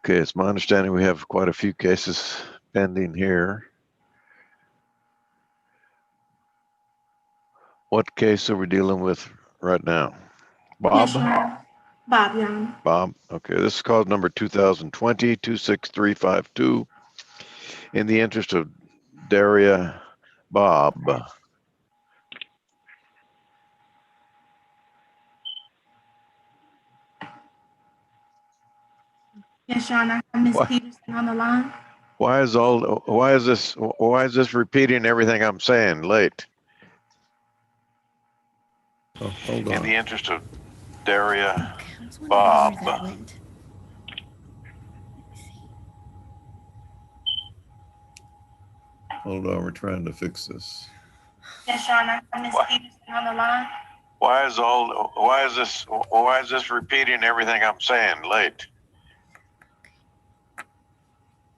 Okay, it's my understanding we have quite a few cases pending here. What case are we dealing with right now? Yes, Bob? Your Honor. Bob, Your Honor. Bob? Okay, this is cause number 2020-26352. In the interest of Daria, Bob. Yes, Your Honor. Miss Why, Peterson on the line. why is this repeating everything I'm saying late? Oh, hold on. In the interest of Daria, Bob. Hold on, we're trying to fix this. Yes, Your Honor. Miss Peterson on the line. Why is this repeating everything I'm saying late?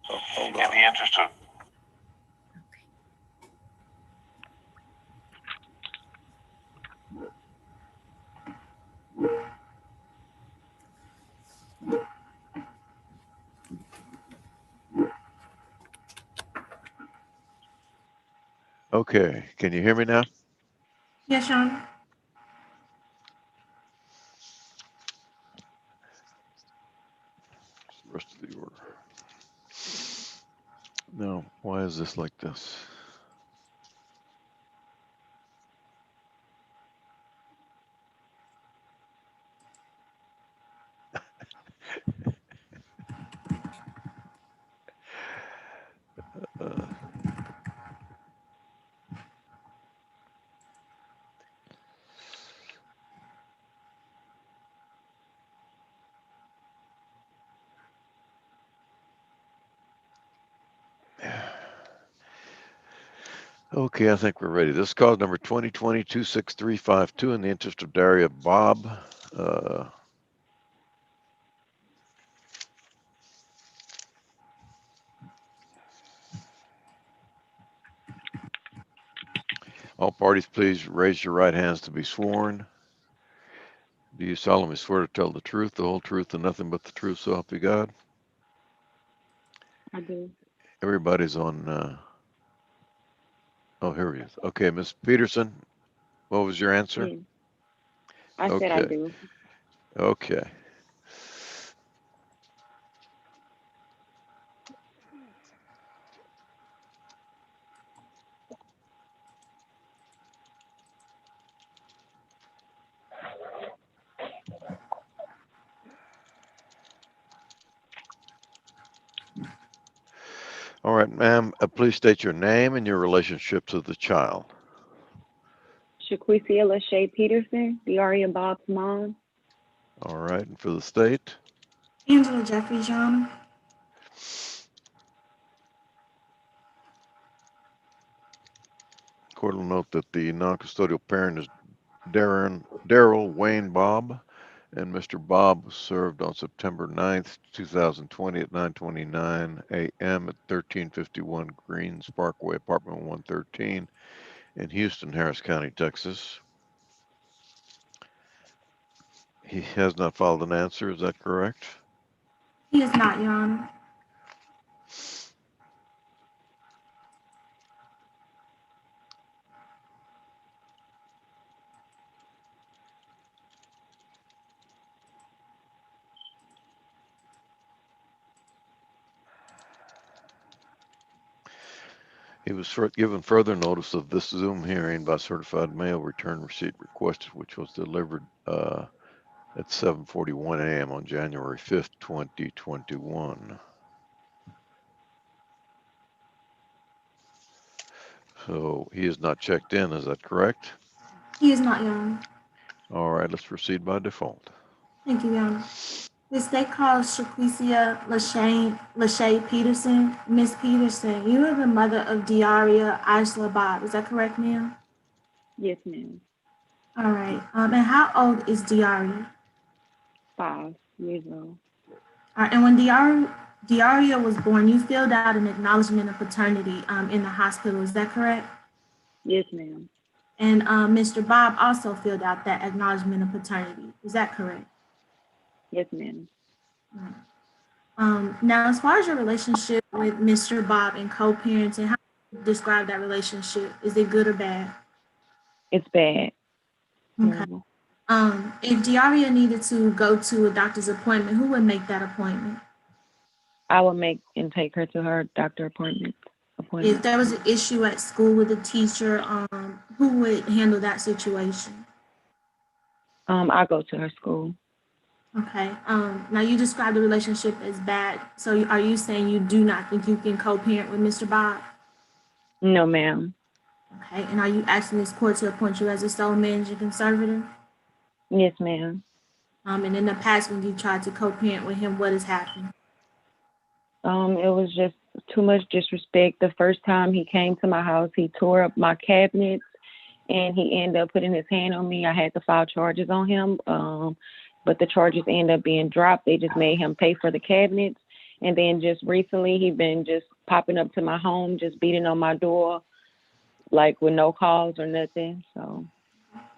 Oh, hold on. In the interest of Okay, can you hear me now? Yes, Your Honor. The rest of the order. No, why is this like this? Uh, Okay, I think we're ready. This is cause number 2020-26352 in the interest of Daria, Bob. All parties, please raise your right hands to be sworn. Do you solemnly swear to tell the truth, the whole truth, and nothing but the truth, so help you God? I do. Everybody's on. Oh, here he is. Okay, Ms. Peterson, what was your answer? Yeah. I said I Okay, do. okay. All right, ma'am, please state your name and your relationship to the child. Shaquisia Lachey Peterson, Diaria Bob's mom. All right, and for the state? Angela Jeffries, Your Honor. Court will note that the non-custodial parent is Daryl Wayne Bob, and Mr. Bob was served on September 9th, 2020 at 9:29 a.m. at 1351 Greens Parkway, apartment 113 in Houston, Harris County, Texas. He has not filed an answer, is that correct? He is not, Your Honor. He was given further notice of this Zoom hearing by certified mail return receipt requested, which was delivered at 7:41 a.m. on January 5th, 2021. So he is not checked in, is that correct? He is not, Your Honor. All right, let's proceed by default. Thank you, Your Honor. The state calls Shaquisia Lachey Peterson. Miss Peterson, you are the mother of Diaria Isla Bob. Is that correct, ma'am? Yes, ma'am. All right. And how old is Diaria? 5 years old. All right. And when Diaria was born, you filled out an acknowledgement of paternity in the hospital. Is that correct? Yes, ma'am. And Mr. Bob also filled out that acknowledgement of paternity. Is that correct? Yes, ma'am. Right. Now, as far as your relationship with Mr. Bob and co-parenting, how would you describe that relationship? Is it good or bad? It's bad. Okay. Terrible. If Diaria needed to go to a doctor's appointment, who would make that appointment? I would make and take her to her doctor appointment. If Appointment. there was an issue at school with a teacher, who would handle that situation? I go to her school. Okay. Now you described the relationship as bad. So are you saying you do not think you can co-parent with Mr. Bob? No, ma'am. Okay. And are you asking this court to appoint you as a sole managing conservator? Yes, ma'am. And in the past, when you tried to co-parent with him, what has happened? It was just too much disrespect. The first time he came to my house, he tore up my cabinets and he ended up putting his hand on me. I had to file charges on him. But the charges ended up being dropped. They just made him pay for the cabinets. And then just recently, he been just popping up to my home, just beating on my door, like with no calls or nothing. So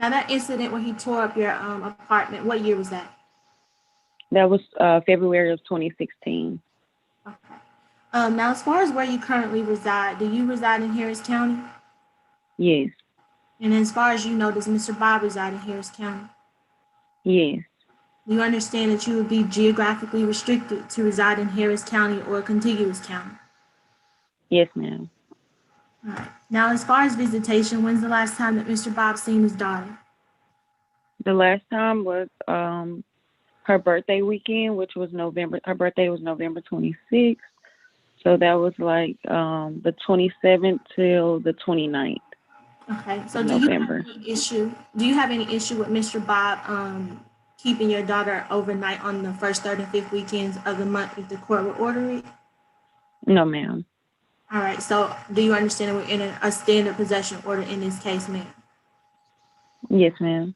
Now that incident when he tore up your apartment, what year was that? that was February of 2016. Okay. Now as far as where you currently reside, do you reside in Harris County? Yes, And as far as you know, does Mr. Bob reside in Harris County? yes, You understand that you would be geographically restricted to reside in Harris County or a contiguous county. yes, ma'am. All right. Now, as far as visitation, when's the last time that Mr. Bob seen his daughter? The last time was her birthday weekend, which was November. Her birthday was November 26th. So that was like the 27th till the 29th Okay. of So, do you have November. any issue? Do you have any issue with Mr. Bob keeping your daughter overnight on the first, third, and fifth weekends of the month if the court would order it? No, ma'am. All right. So, do you understand that we're in a standard possession order in this case, ma'am? Yes, ma'am.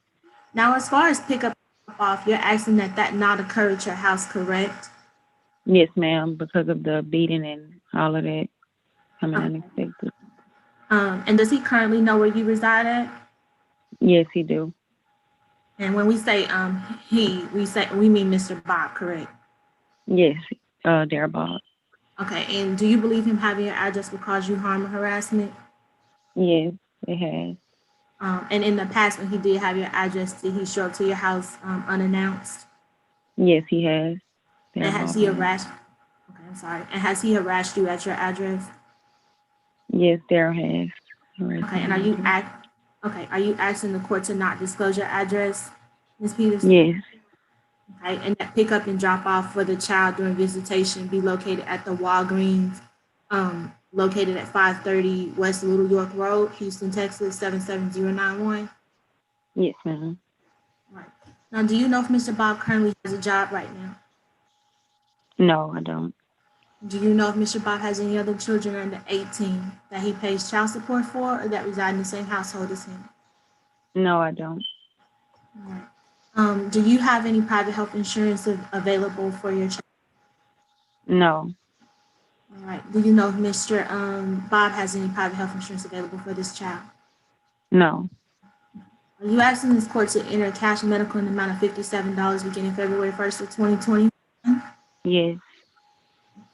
Now, as far as pick up and drop off, you're asking that that not occur at your house, correct? Yes, ma'am. Because of the beating and all of that coming Okay. unexpected. And does he currently know where you reside at? Yes, he do. And when we say he, we mean Mr. Bob, correct? Yes, thereabout. Okay. And do you believe him having your address will cause you harm or harassment? Yes, it has. And in the past, when he did have your address, did he show up to your house unannounced? Yes, he has. And has Thereabout he has. harassed? Okay, I'm sorry. And has he harassed you at your address? Yes, there has. Harassed Okay. me And at my address. are you asking the court to not disclose your address, Ms. Peterson? Yes, Okay. And that pickup and drop off for the child during visitation be located at the Walgreens, located at 530 West Little York Road, Houston, Texas 77091. yes, ma'am. Right. Now, do you know if Mr. Bob currently has a job right now? No, I don't. Do you know if Mr. Bob has any other children under 18 that he pays child support for or that reside in the same household as him? No, I don't. Right. Do you have any private health insurance available for your child? No, All right. Do you know if Mr. Bob has any private health insurance available for this child? no. Are you asking this court to enter cash medical in the amount of $57 beginning February 1st of 2020? Yes,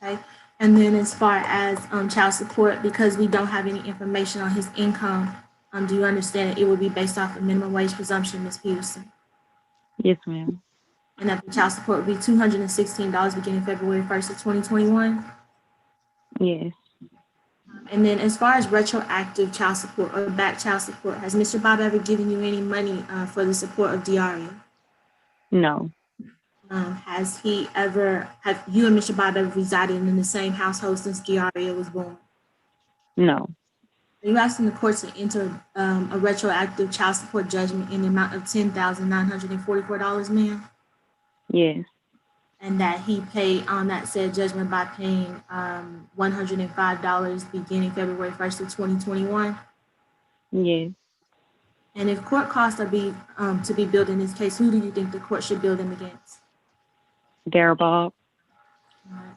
Okay. And then as far as child support, because we don't have any information on his income, do you understand that it would be based off of minimum wage presumption, Ms. Peterson? yes, ma'am. And that the child support would be $216 beginning February 1st of 2021? Yes, And then as far as retroactive child support or back child support, has Mr. Bob ever given you any money for the support of Diaria? no, Have you and Mr. Bob ever resided in the same household since Diaria was born? no. Are you asking the court to enter a retroactive child support judgment in the amount of $10,944, ma'am? Yes, And that he paid on that said judgment by paying $105 beginning February 1st of 2021? yes. And if court costs are to be billed in this case, who do you think the court should bill them against? Thereabout.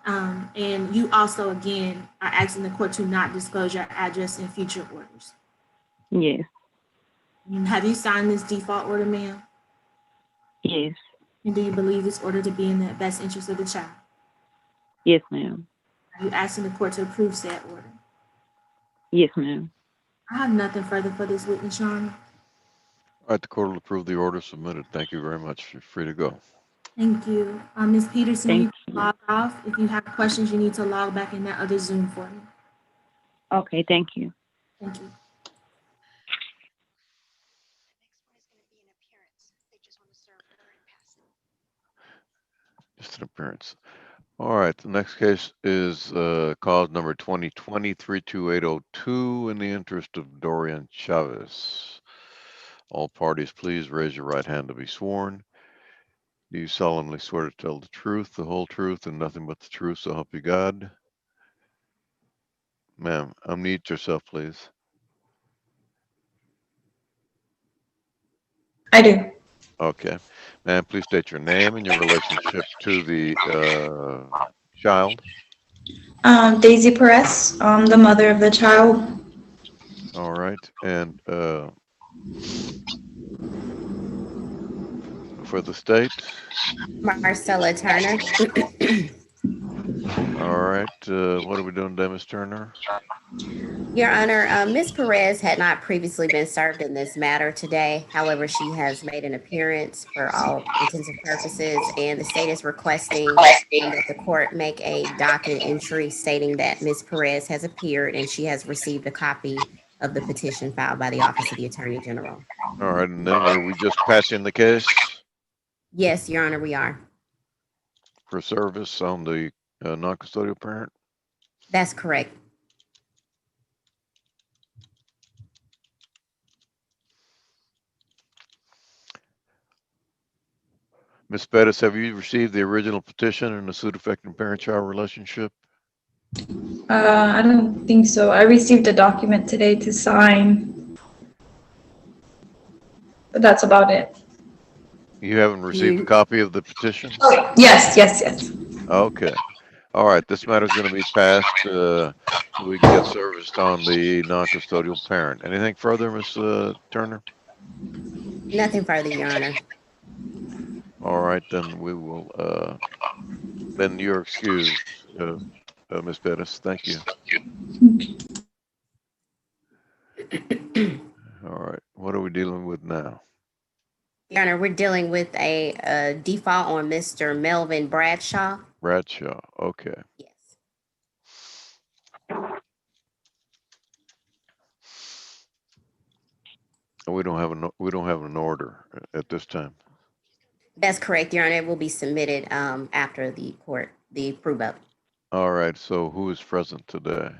And you also, again, are asking the court to not disclose your address in future orders. Yes, Have you signed this default order, ma'am? yes, And do you believe this order to be in the best interest of the child? Yes, ma'am. Are you asking the court to approve said order? Yes, ma'am. I have nothing further for this witness, Your Honor. All right, the court will approve the order submitted. Thank you very much. You're free to go. Thank you. Ms. Peterson, Thank you can you. log off. If you have questions, you need to log back in that other Zoom for me. Okay, thank you. Thank you. Just an appearance. All right, the next case is cause number 2020-32802 in the interest of Dorian Chavez. All parties, please raise your right hand to be sworn. Do you solemnly swear to tell the truth, the whole truth, and nothing but the truth, so help you God? Ma'am, unmute yourself, please. I do. Okay. Ma'am, please state your name and your relationship to the child. Daisy Perez, the mother of the child. All right. And for the state? Marcella Turner. All right. What are we doing today, Ms. Turner? Your Honor, Ms. Perez had not previously been served in this matter today. However, she has made an appearance for all intents and purposes, and the state is requesting that the court make a docket entry stating that Ms. Perez has appeared and she has received a copy of the petition filed by the Office of the Attorney General. All right. And then were we just patching the case Yes, Your Honor, we are. for service on the non-custodial parent? That's correct. Ms. Bettis, have you received the original petition in the suit affecting parent-child relationship? I don't think so. I received a document today to sign, but that's about it. You haven't received a You copy of the petition? Oh, yes, yes, yes. Okay. All right. This matter is going to be passed so we can get serviced on the non-custodial parent. Anything further, Ms. Turner? nothing further, Your Honor. All right, then we will, then you're excused, Ms. Bettis. Thank you. All right. What are we dealing with now? Your Honor, we're dealing with a default on Mr. Melvin Bradshaw. Bradshaw. Okay. Yes. We don't have an order at this time. That's correct, Your Honor. It will be submitted after the approval. All right. So who is present today?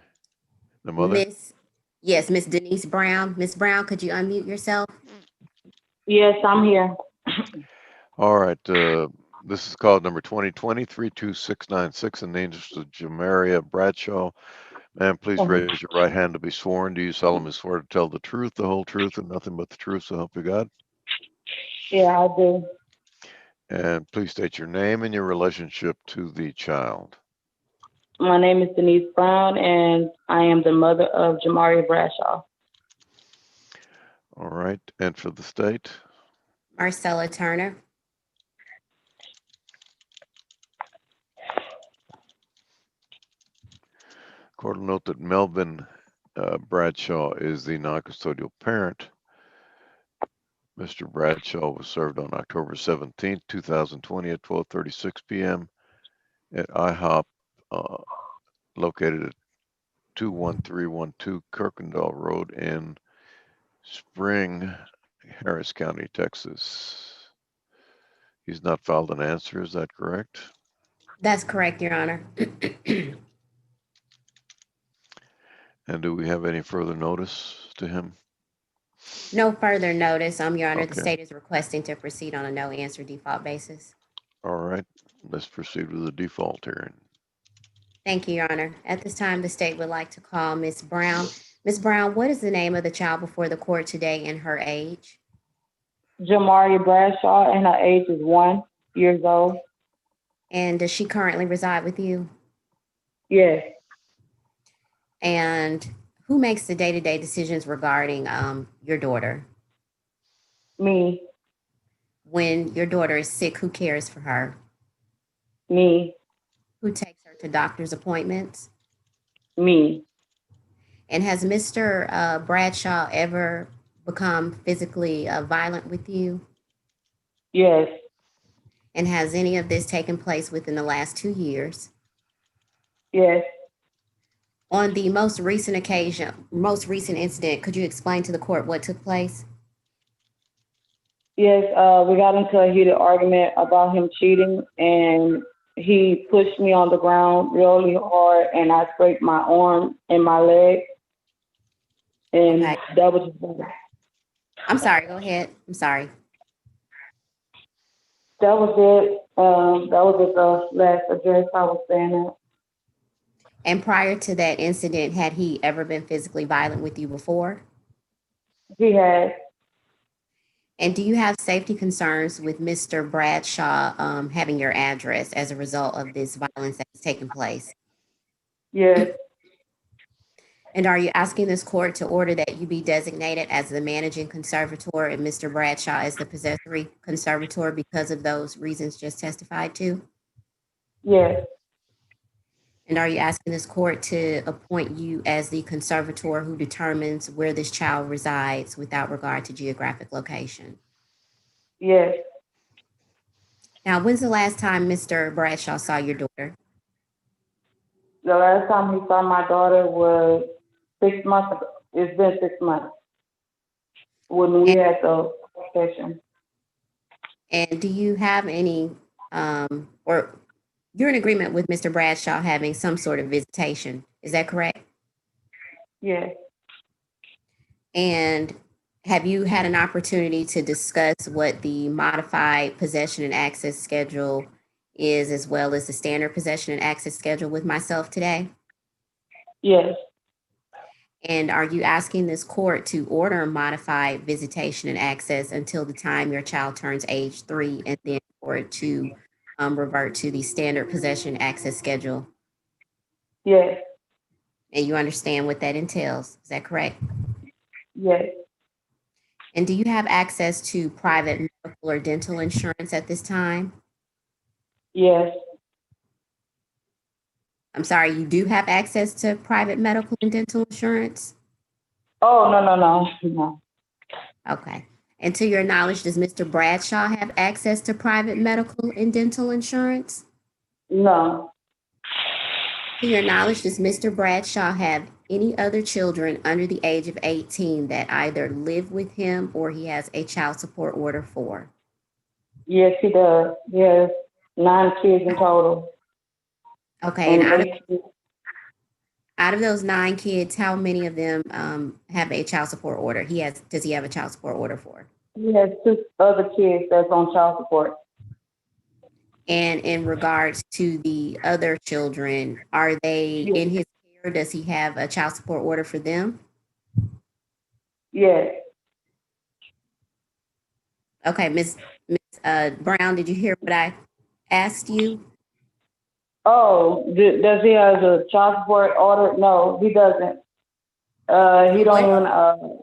The mother? Miss, yes, Miss Denise Brown. Miss Brown, could you unmute yourself? Yes, I'm here. All right. This is called number 2020-32696 in the interest of Jamaria Bradshaw. Ma'am, please raise your right hand to be sworn. Do you solemnly swear to tell the truth, the whole truth, and nothing but the truth, so help you God? Yeah, I do. And please state your name and your relationship to the child. My name is Denise Brown, and I am the mother of Jamari Bradshaw. All right. And for the state? Marcella Turner. Court will note that Melvin Bradshaw is the non-custodial parent. Mr. Bradshaw was served on October 17th, 2020 at 12:36 p.m. at IHOP located at 21312 Kirkendall Road in Spring, Harris County, Texas. He's not filed an answer, is that correct? That's correct, Your Honor. And do we have any further notice to him? No further notice. Your Honor, the Okay. state is requesting to proceed on a no answer default basis. All right. Let's proceed with the default hearing. Thank you, Your Honor. At this time, the state would like to call Miss Brown. Miss Brown, what is the name of the child before the court today and her age? Jamari Bradshaw, and her age is 1 year old. And does she currently reside with you? Yes, And who makes the day-to-day decisions regarding your daughter? me, When your daughter is sick, who cares for her? me, Who takes her to doctor's appointments? Me. And has Mr. Bradshaw ever become physically violent with you? Yes. And has any of this taken place within the last 2 years? Yes. On the most recent occasion, most recent incident, could you explain to the court what took place? Yes. We got into a heated argument about him cheating, and he pushed me on the ground really hard, and I scraped my arm and my leg, and Okay. that was just, I'm sorry, go ahead. I'm sorry. that was it. That was at the last address I was staying at. And prior to that incident, had he ever been physically violent with you before? He had, And do you have safety concerns with Mr. Bradshaw having your address as a result of this violence that has taken place? yes, And are you asking this court to order that you be designated as the managing conservator and Mr. Bradshaw as the possessory conservator because of those reasons just testified to? yes, And are you asking this court to appoint you as the conservator who determines where this child resides without regard to geographic location? yes. Now, when's the last time Mr. Bradshaw saw your daughter? The last time he saw my daughter was 6 months ago. It's been 6 months when we And, had the session. and do you have any, or you're in agreement with Mr. Bradshaw having some sort of visitation, is that correct? Yes, And have you had an opportunity to discuss what the modified possession and access schedule is, as well as the standard possession and access schedule with myself today? yes, And are you asking this court to order modified visitation and access until the time your child turns age 3 and then for it to revert to the standard possession access schedule? yes, And you understand what that entails, is that correct? yes, And do you have access to private medical or dental insurance at this time? yes. I'm sorry, you do have access to private medical and dental insurance? Oh, no, no, no, no. Okay. And to your knowledge, does Mr. Bradshaw have access to private medical and dental insurance? No, To your knowledge, does Mr. Bradshaw have any other children under the age of 18 that either live with him or he has a child support order for? yes, he does. He has 9 kids in total, Okay, and and 8 kids. out of those 9 kids, how many of them have a child support order? Does he have a child support order for? He has 2 other kids that's on child support. And in regards to the other children, are they Yes, in his care? Does he have a child support order for them? yes. Okay, Miss Brown, did you hear what I asked you? Oh, does he have a child support order? No, he doesn't. He don't What? even.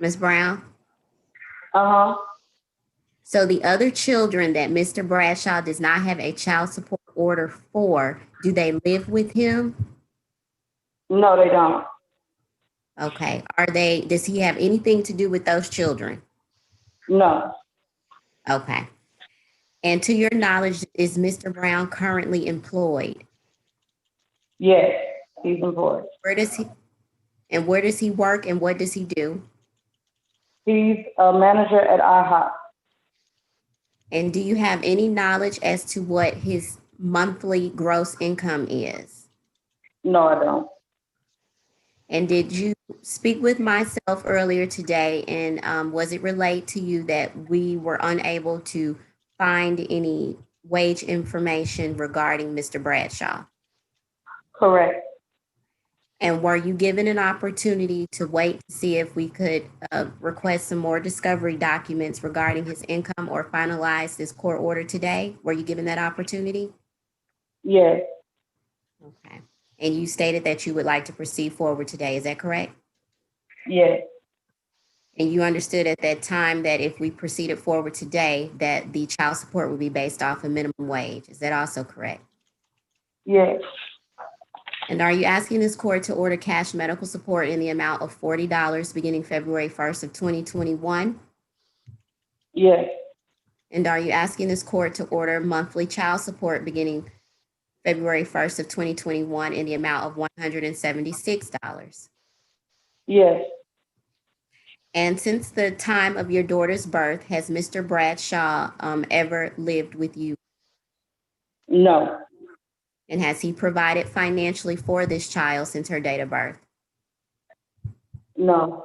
Miss Brown? Uh huh. So the other children that Mr. Bradshaw does not have a child support order for, do they live with him? No, they don't. Okay. Does he have anything to do with those children? No. Okay. And to your knowledge, is Mr. Brown currently employed? Yes, he's employed. Where does he work and what does he do? He's a manager at IHOP. And do you have any knowledge as to what his monthly gross income is? No, I don't. And did you speak with myself earlier today? And was it relayed to you that we were unable to find any wage information regarding Mr. Bradshaw? Correct. And were you given an opportunity to wait to see if we could request some more discovery documents regarding his income or finalize this court order today? Were you given that opportunity? Yes, Okay. And you stated that you would like to proceed forward today. Is that correct? yes, And you understood at that time that if we proceeded forward today, that the child support would be based off a minimum wage. Is that also correct? Yes. And are you asking this court to order cash medical support in the amount of $40 beginning February 1st of 2021? Yes. And are you asking this court to order monthly child support beginning February 1st of 2021 in the amount of $176? Yes. And since the time of your daughter's birth, has Mr. Bradshaw ever lived with you? No. And has he provided financially for this child since her date of birth? No.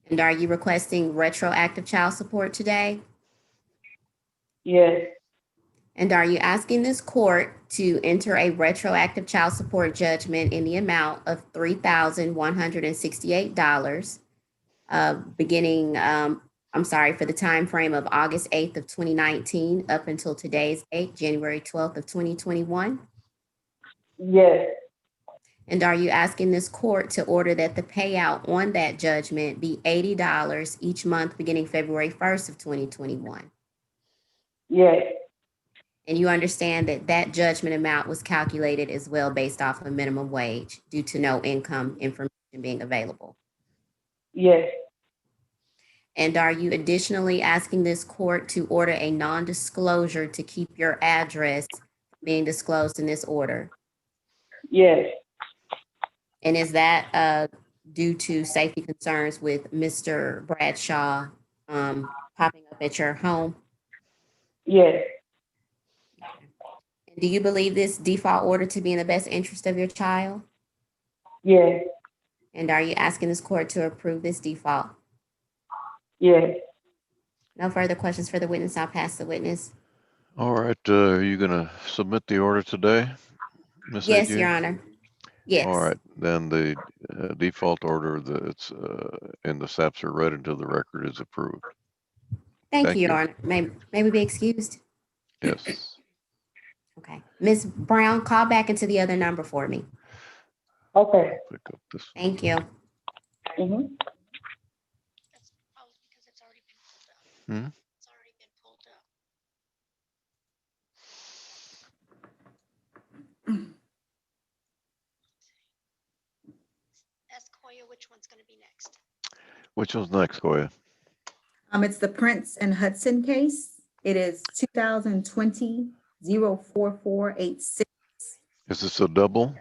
And are you requesting retroactive child support today? Yes. And are you asking this court to enter a retroactive child support judgment in the amount of $3,168 beginning, for the time frame of August 8th of 2019 up until today's date, January 12th of 2021? Yes. And are you asking this court to order that the payout on that judgment be $80 each month beginning February 1st of 2021? Yes. And you understand that that judgment amount was calculated as well based off of minimum wage due to no income information being available. Yes. And are you additionally asking this court to order a non-disclosure to keep your address being disclosed in this order? Yes. And is that due to safety concerns with Mr. Bradshaw popping up at your home? Yes. And do you believe this default order to be in the best interest of your child? Yes. And are you asking this court to approve this default? Yes. No further questions for the witness. I'll pass the witness. All right, are you gonna submit the order today, Ms. Yes, AG? Your Honor. All Yes. right, then the default order that's in the SAPSR read into the record is approved. Thank Thank you, Your you. Honor. May we be excused? Yes. Okay. Ms. Brown, call back into the other number for me. Okay. Pick up this one. Thank you. Mm-hmm. That's probably because it's already been pulled up. Hmm? It's already been pulled up. Ask Koya which one's going to be next. Which one's next, Koya? It's the Prince and Hudson case. It is 2020-04486. Is this a double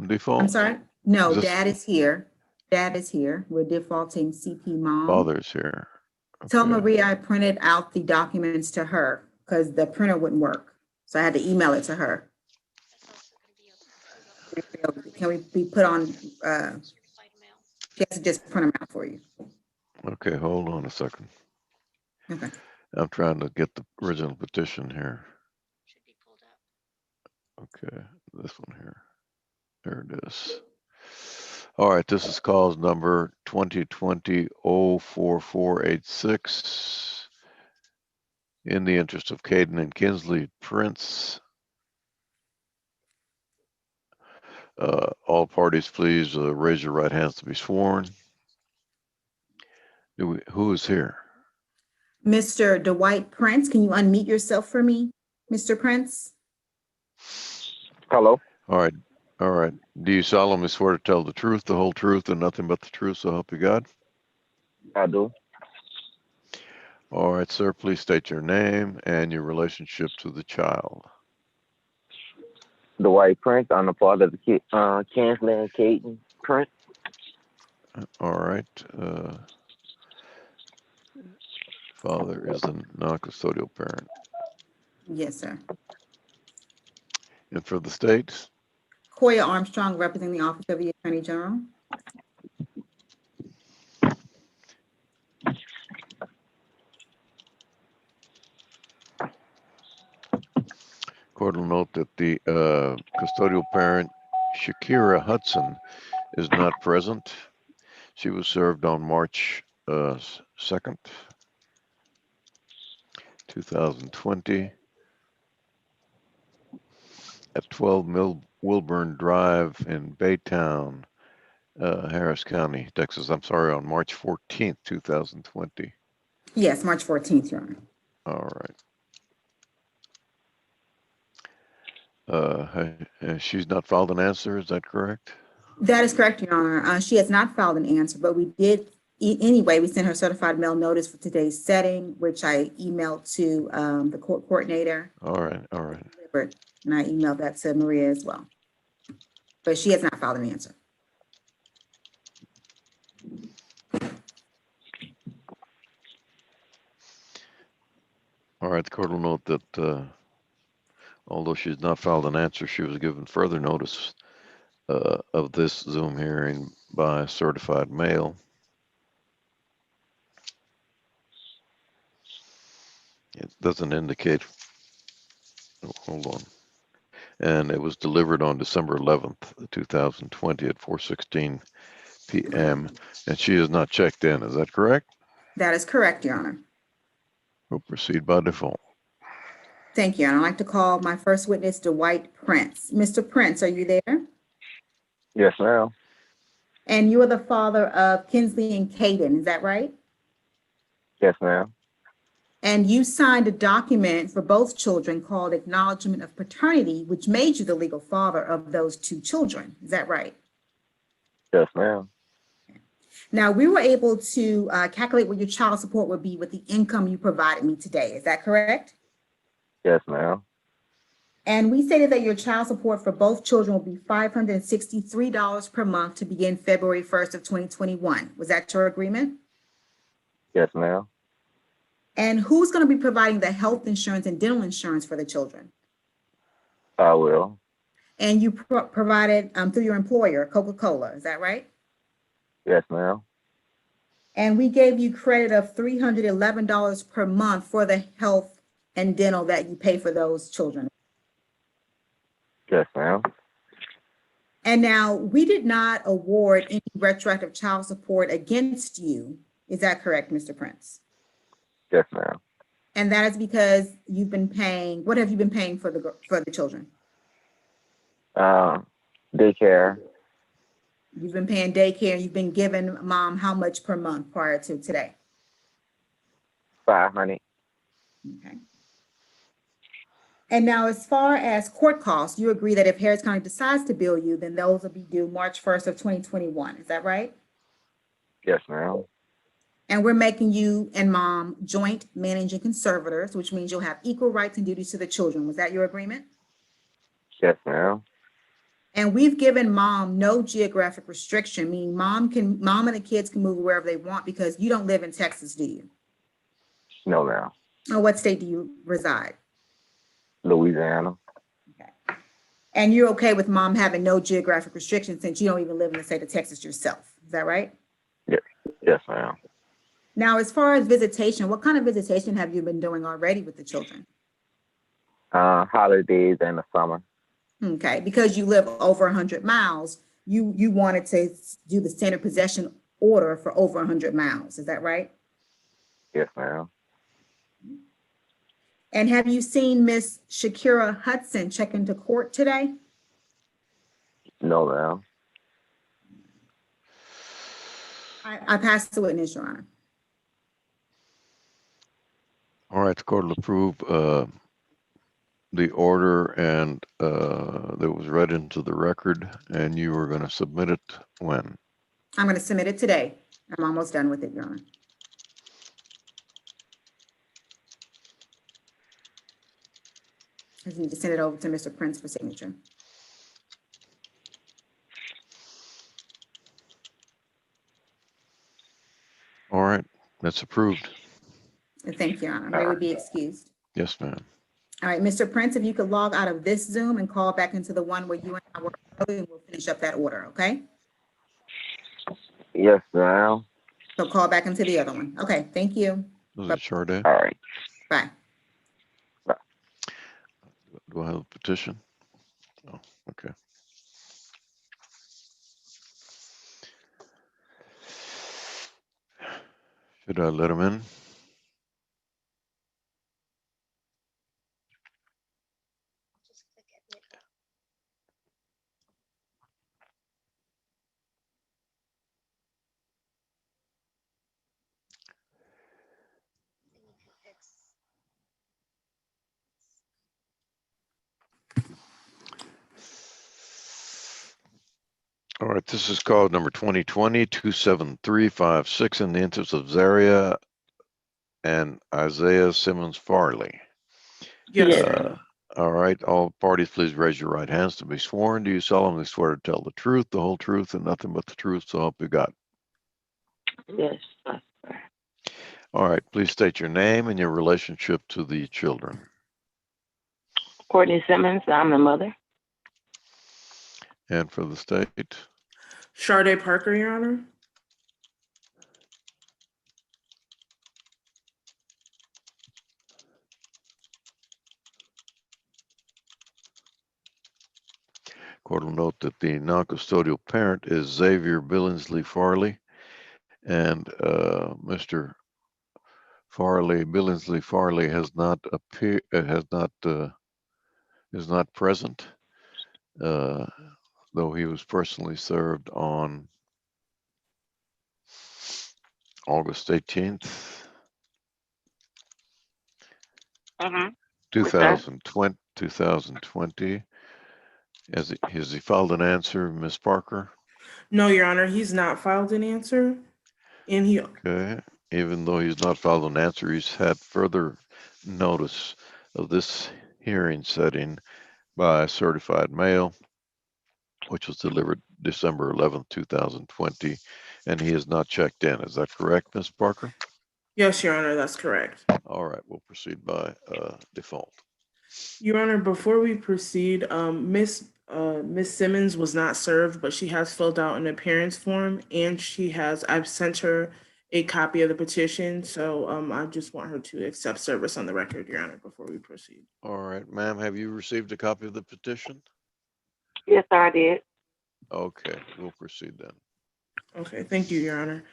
default? I'm sorry? No, Is this- Dad is here. Dad is here. We're defaulting CP Mom. Father's here. Tell Okay. Maria I printed out the documents to her because the printer wouldn't work. So I had to email it to her. That's also going to be a Can we be put on, certified mail. she has to just print them out for you. Okay, hold on a second. Okay. I'm trying to get the original petition here. Should be pulled up. Okay, this one here. There it is. All right, this is cause number 2020-04486. In the interest of Caden and Kinsley Prince. All parties, please raise your right hands to be sworn. Who is here? Mr. Dwight Prince, can you unmute yourself for me, Mr. Prince? Hello. All right. All right. Do you solemnly swear to tell the truth, the whole truth, and nothing but the truth, so help you God? I do. All right, sir. Please state your name and your relationship to the child. The White Prince. I'm the father of the kid, Kinsley and Caden Prince. All right. Father is the non-custodial parent. Yes, sir. And for the state? Koya Armstrong, representing the Office of the Attorney General. Court will note that the custodial parent, Shakira Hudson, is not present. She was served on March 2nd, 2020 at 12 Wilburn Drive in Baytown, Harris County, Texas. I'm sorry, on March 14th, 2020. Yes, March 14th, Your Honor. All right. She's not filed an answer, is that correct? That is correct, Your Honor. She has not filed an answer, but we did, anyway, we sent her certified mail notice for today's setting, which I emailed to the court coordinator. All right, all right. Delivered, and I emailed that to Maria as well. But she has not filed an answer. All right, the court will note that although she's not filed an answer, she was given further notice of this Zoom hearing by certified mail. It doesn't indicate, oh, hold on. And it was delivered on December 11th, 2020 at 4:16 p.m. And she has not checked in, is that correct? That is correct, Your Honor. We'll proceed by default. Thank you. And I'd like to call my first witness, Dwight Prince. Mr. Prince, are you there? Yes, ma'am. And you are the father of Kinsley and Caden, is that right? Yes, ma'am. And you signed a document for both children called Acknowledgement of Paternity, which made you the legal father of those two children. Is that right? Yes, ma'am. Now, we were able to calculate what your child support would be with the income you provided me today. Is that correct? Yes, ma'am. And we stated that your child support for both children will be $563 per month to begin February 1st of 2021. Was that your agreement? Yes, ma'am. And who's going to be providing the health insurance and dental insurance for the children? I will. And you provided through your employer, Coca-Cola, is that right? Yes, ma'am. And we gave you credit of $311 per month for the health and dental that you pay for those children. Yes, ma'am. And now we did not award any retroactive child support against you. Is that correct, Mr. Prince? Yes, ma'am. And that is because you've been paying, what have you been paying for the children? Daycare, You've been paying daycare, you've been giving mom how much per month prior to today? 500. Okay. And now as far as court costs, you agree that if Harris County decides to bill you, then those will be due March 1st of 2021. Is that right? Yes, ma'am. And we're making you and mom joint managing conservators, which means you'll have equal rights and duties to the children. Was that your agreement? Yes, ma'am. And we've given mom no geographic restriction, meaning mom and the kids can move wherever they want because you don't live in Texas, do you? No, ma'am. Or what state do you reside? Louisiana. Okay. And you're okay with mom having no geographic restriction since you don't even live in the state of Texas yourself. Is that right? Yes. Yes, ma'am. Now, as far as visitation, what kind of visitation have you been doing already with the children? Holidays and the summer. Okay, because you live over 100 miles, you wanted to do the standard possession order for over 100 miles. Is that right? Yes, ma'am. And have you seen Miss Shakira Hudson check into court today? No, ma'am. I passed the witness, Your Honor. All right, the court will approve the order and that was read into the record, and you were going to submit it when? I'm going to submit it today. I'm almost done with it, Your Honor. I just need to send it over to Mr. Prince for signature. All right, that's approved. Thank you, Your Honor. May we be excused? Yes, ma'am. All right, Mr. Prince, if you could log out of this Zoom and call back into the one where you and I were earlier, and we'll finish up that order, okay? Yes, ma'am. So call back into the other one. Okay, thank you. Was it Charday? All right. Bye. Do I have a petition? Oh, okay. Should I let him in? Just click admit. All right, this is called number 2020-27356 in the interest of Zaria and Isaiah Simmons Farley. Yes, Yes. Your Honor. All right, all parties, please raise your right hands to be sworn. Do you solemnly swear to tell the truth, the whole truth, and nothing but the truth, so help you God? Yes. I swear. All right, please state your name and your relationship to the children. Courtney Simmons, I'm the mother. And for the state, Sade Parker, Your Honor. court will note that the non-custodial parent is Xavier Billingsley Farley, and Mr. Billingsley Farley has not is not present, uh, though he was personally served on August 18th, Mm-hmm. 2020. Has he filed an answer, Ms. Parker? No, Your Honor, he's not filed an answer. And he, Okay. Even though he's not filed an answer, he's had further notice of this hearing setting by certified mail, which was delivered December 11th, 2020, and he has not checked in. Is that correct, Ms. Parker? yes, Your Honor, that's correct. All right, we'll proceed by default. Your Honor, before we proceed, Miss Simmons was not served, but she has filled out an appearance form, and I've sent her a copy of the petition. So I just want her to accept service on the record, Your Honor, before we proceed. All right, ma'am, have you received a copy of the petition? Yes, sir, I did. Okay, we'll proceed then. Okay, thank you, Your Honor.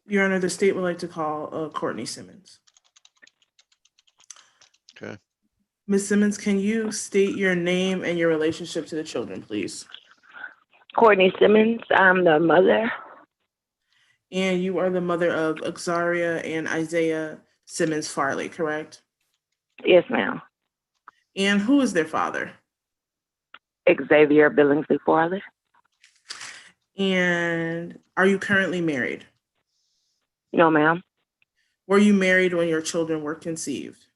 Your Honor, the state would like to call Courtney Simmons. Okay. Ms. Simmons, can you state your name and your relationship to the children, please? Courtney Simmons, I'm the mother. And you are the mother of Xaria and Isaiah Simmons Farley, correct? Yes, ma'am. And who is their father? Xavier Billingsley Farley. And are you currently married? No, ma'am. Were you married when your children were conceived?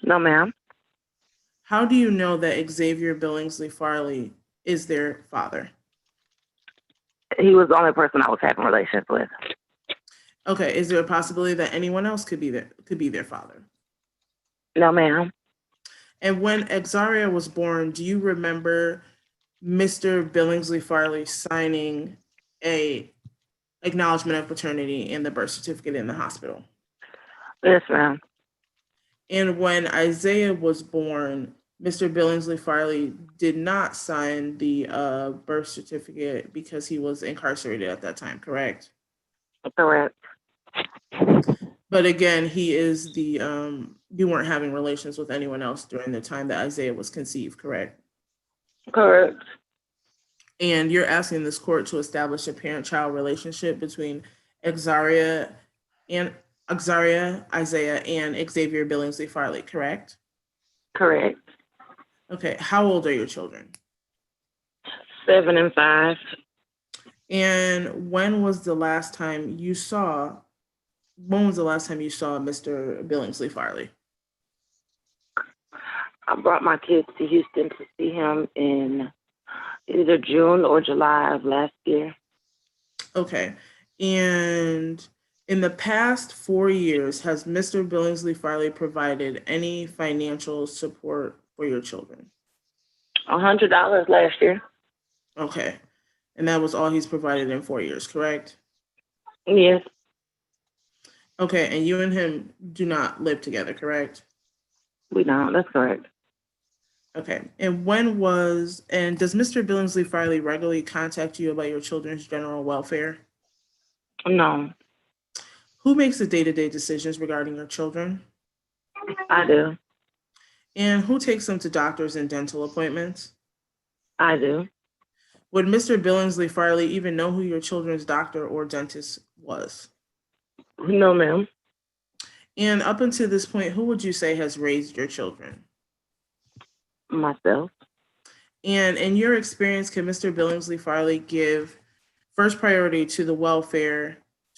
No, ma'am. How do you know that Xavier Billingsley Farley is their father? He was the only person I was having relations with. Okay, is there a possibility that anyone else could be their father? No, ma'am. And when Xaria was born, do you remember Mr. Billingsley Farley signing a acknowledgement of paternity in the birth certificate in the hospital? Yes, ma'am. And when Isaiah was born, Mr. Billingsley Farley did not sign the birth certificate because he was incarcerated at that time, correct? Correct. But again, you weren't having relations with anyone else during the time that Isaiah was conceived, correct? Correct. And you're asking this court to establish a parent-child relationship between Xaria, Isaiah, and Xavier Billingsley Farley, correct? Correct. Okay, how old are your children? 7 and 5. And when was the last time you saw Mr. Billingsley Farley? I brought my kids to Houston to see him in either June or July of last year. Okay. And in the past 4 years, has Mr. Billingsley Farley provided any financial support for your children? $100 last year. Okay. And that was all he's provided in 4 years, correct? Yes. Okay. And you and him do not live together, correct? We don't. That's correct. Okay. And does Mr. Billingsley Farley regularly contact you about your children's general welfare? No, Who makes the day-to-day decisions regarding your children? I do. And who takes them to doctors and dental appointments? I do. Would Mr. Billingsley Farley even know who your children's doctor or dentist was? No, ma'am. And up until this point, who would you say has raised your children? Myself. And in your experience, can Mr. Billingsley Farley give first priority to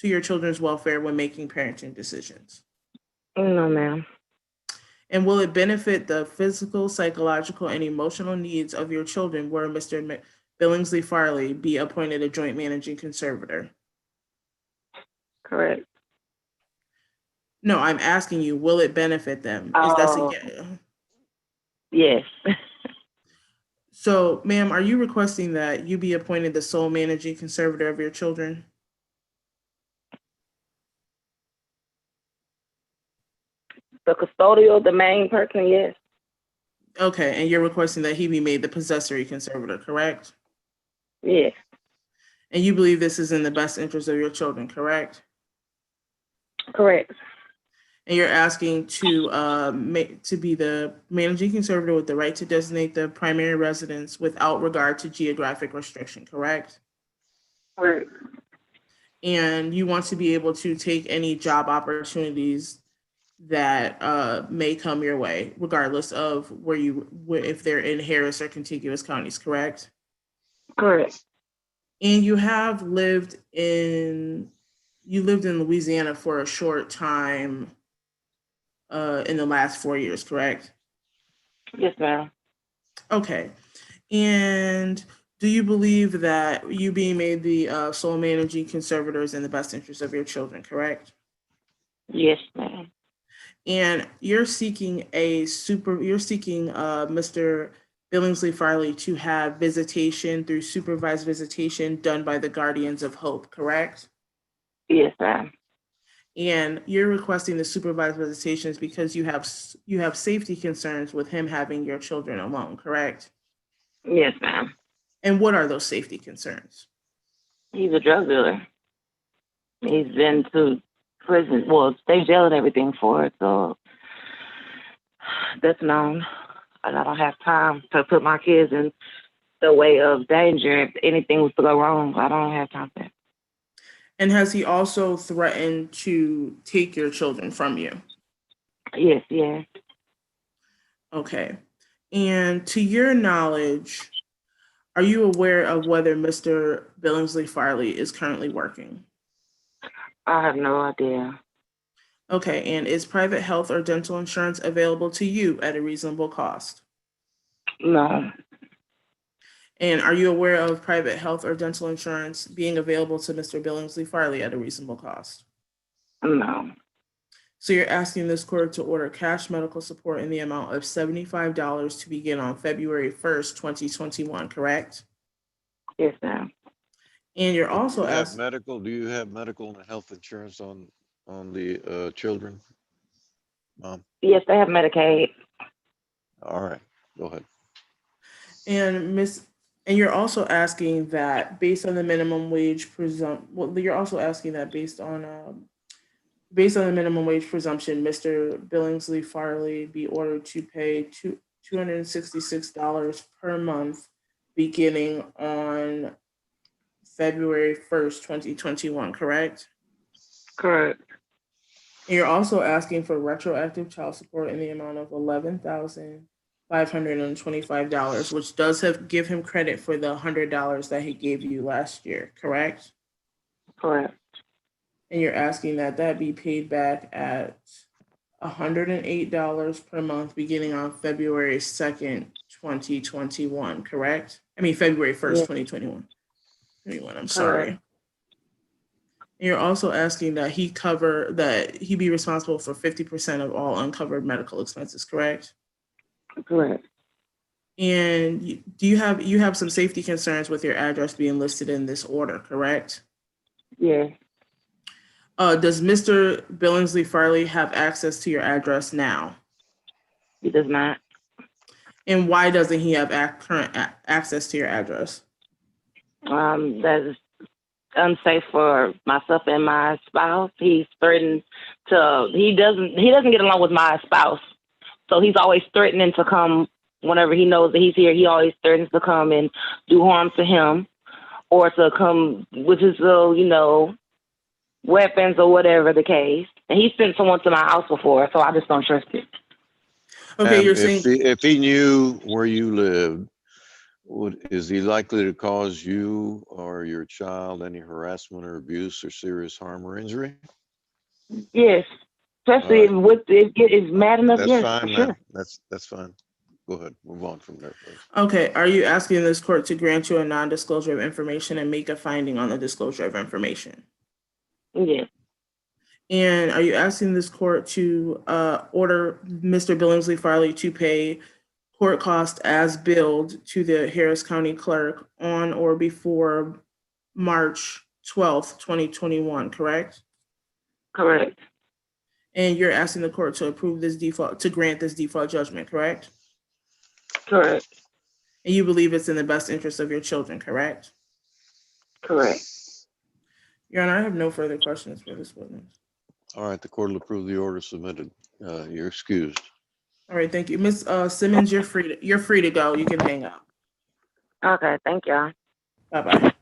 your children's welfare when making parenting decisions? No, ma'am. And will it benefit the physical, psychological, and emotional needs of your children were Mr. Billingsley Farley be appointed a joint managing conservator? Correct. No, I'm asking you, will it benefit them? Oh, yes. So, ma'am, are you requesting that you be appointed the sole managing conservator of your children? The custodial, the main person, yes. Okay, and you're requesting that he be made the possessory conservator, correct? Yes. And you believe this is in the best interest of your children, correct? Correct. And you're asking to be the managing conservator with the right to designate the primary residence without regard to geographic restriction, correct? Correct. And you want to be able to take any job opportunities that may come your way, regardless of if they're in Harris or contiguous counties, correct? Correct. And you lived in Louisiana for a short time in the last 4 years, correct? Yes, ma'am. Okay. And do you believe that you being made the sole managing conservator is in the best interest of your children, correct? Yes, ma'am. And you're seeking Mr. Billingsley Farley to have visitation through supervised visitation done by the Guardians of Hope, correct? Yes, ma'am. And you're requesting the supervised visitations because you have safety concerns with him having your children alone, correct? Yes, ma'am. And what are those safety concerns? He's a drug dealer. He's been to prison, well, state jail and everything for it, so that's known. And I don't have time to put my kids in the way of danger if anything was to go wrong. I don't have time for that. And has he also threatened to take your children from you? Yes, yes. Okay. And to your knowledge, are you aware of whether Mr. Billingsley Farley is currently working? I have no idea. Okay. And is private health or dental insurance available to you at a reasonable cost? No. And are you aware of private health or dental insurance being available to Mr. Billingsley Farley at a reasonable cost? No. So you're asking this court to order cash medical support in the amount of $75 to begin on February 1st, 2021, correct? Yes, ma'am. And you're also asking, Do you have medical and health insurance on the children, Mom? Yes, they have Medicaid. All right, go ahead. and you're also asking that based on the minimum wage based on the minimum wage presumption, Mr. Billingsley Farley be ordered to pay $266 per month beginning on February 1st, 2021, correct? Correct. And you're also asking for retroactive child support in the amount of $11,525, which does give him credit for the $100 that he gave you last year, correct? Correct. And you're asking that be paid back at $108 per month beginning on February 2nd, 2021, correct? I mean, February 1st, Yes. 2021. I'm sorry. Correct. And you're also asking that he be responsible for 50% of all uncovered medical expenses, correct? Correct. And you have some safety concerns with your address being listed in this order, correct? Yes. Does Mr. Billingsley Farley have access to your address now? He does not. And why doesn't he have current access to your address? That is unsafe for myself and my spouse. He's threatened he doesn't get along with my spouse. So he's always threatening to come whenever he knows that he's here. He always threatens to come and do harm to him or to come with his little, weapons or whatever the case. And he sent someone to my house before, so I just don't trust it. Okay, And you're saying if he knew where you lived, Is he likely to cause you or your child any harassment or abuse or serious harm or injury? Yes, especially All right. if it is mad enough. That's Yes, for fine, sure. ma'am. That's fine. Go ahead. Move on from there, please. Okay, are you asking this court to grant you a non-disclosure of information and make a finding on the disclosure of information? Yes, And are you asking this court to order Mr. Billingsley Farley to pay court costs as billed to the Harris County Clerk on or before March 12th, 2021, correct? correct, And you're asking the court to approve this default, to grant this default judgment, correct? correct, And you believe it's in the best interest of your children, correct? correct. Your Honor, I have no further questions for this witness. All right, the court will approve the order submitted. You're excused. All right, thank you. Ms. Simmons, you're free to go. You can hang up. Okay, thank y'all. Bye-bye.